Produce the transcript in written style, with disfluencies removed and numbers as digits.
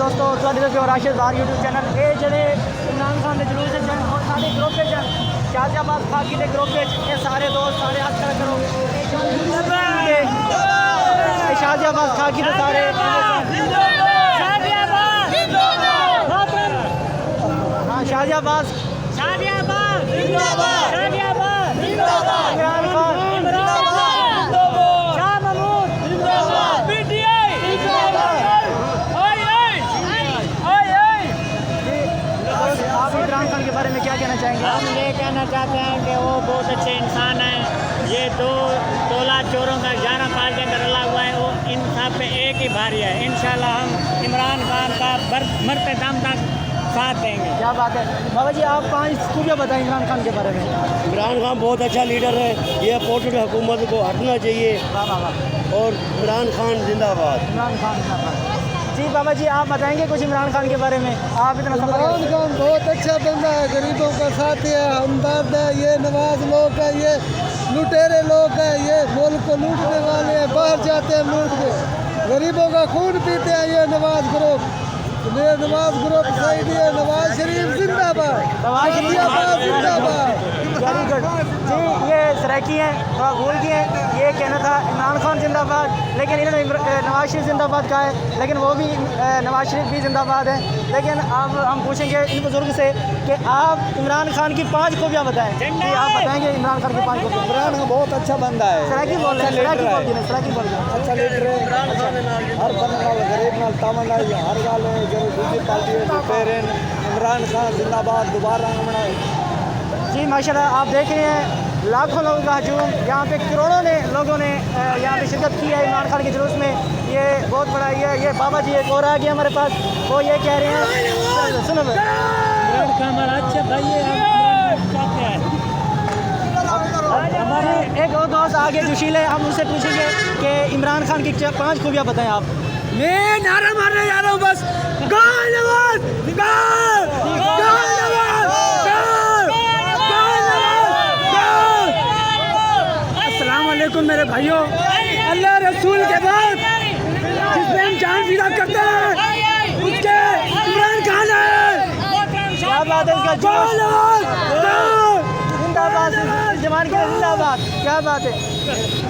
दोस्तों राशिद बार YouTube channel ये जड़े इमरान खान के जलूस और सारे ग्रुप शाहजहाबाद खाकी के ग्रुप ये सारे दोस्त सारे हाथ खड़ा करो शाहजहाबाद खाकी के सारे हाँ शाहजहाबाद इमरान खान के बारे में क्या कहना चाहेंगे? हम ये कहना चाहते हैं कि वो बहुत अच्छे इंसान हैं। ये 2 तोला चोरों का 11 पाल के अंदर रला हुआ है, वो इन सब पे एक ही भारी है। इंशाल्लाह हम इमरान खान का मरते दम तक साथ देंगे। क्या बात है बाबा जी, आप 5 खूबियाँ बताएं इमरान खान के बारे में। इमरान खान बहुत अच्छा लीडर है, ये अपोजिट हुकूमत को हटना चाहिए। और इमरान खान जिंदाबाद। इमरान खान जिंदाबाद। जी बाबा जी, आप बताएंगे कुछ इमरान खान के बारे में? आप इतना इमरान खान बहुत अच्छा बंदा है, गरीबों का साथी है, हमदर्द है। ये नवाज लोग है, ये लुटेरे लोग हैं, ये मुल्क को लूटने वाले हैं, बाहर जाते हैं लूट के, गरीबों का खून पीते हैं। ये नवाज ग्रुप सही है। नवाज शरीफ जिंदाबाद, जिंदाबाद। वेरी गुड जी। ये सराकी हैं, थोड़ा भूल गए हैं, ये कहना था इमरान खान जिंदाबाद, लेकिन इन्होंने नवाज शरीफ जिंदाबाद कहा है, लेकिन वो भी नवाज शरीफ भी जिंदाबाद है। लेकिन अब हम पूछेंगे इन बुजुर्ग से कि आप इमरान खान की 5 खूबियाँ बताएं। जी आप बताएंगे इमरान खान की 5 खूबियाँ? इमरान खान बहुत अच्छा बंदा है, सराकी बोल रहे हैं, सराकी बोल रहे हैं, सराकी बोल रहे हैं। अच्छा लीडर है। हर बंदे गरीब नाल तामन हर गाल है जो दूसरी पार्टी है लुटेरे। इमरान खान जिंदाबाद, दोबारा बनाए। जी माशाल्लाह, आप देख रहे हैं लाखों लोगों का हजूम, यहाँ पे करोड़ों लोगों ने यहाँ पे शिरकत की है इमरान खान के जुलूस में। ये बहुत बड़ा ये बाबा जी एक और आ गया हमारे पास, वो ये कह रहे हैं, सुनो इमरान खान हमारा अच्छा भाई है, हमारे एक और दोस्त आगे जोशील है, हम उनसे पूछेंगे कि इमरान खान की 5 खूबियाँ बताएं आप। मैं नारा मारने जा रहा हूँ बस, गाल नवाज, गाल, गाल नवाज, गाल, गाल नवाज, गाल। अस्सलाम वालेकुम मेरे भाइयों। अल्लाह रसूल के बाद जिसमें हम जान फिदा करते हैं उसके इमरान खान है। क्या बात है, इसका गाल नवाज, गाल, जिंदाबाद, जवान के जिंदाबाद। क्या बात है।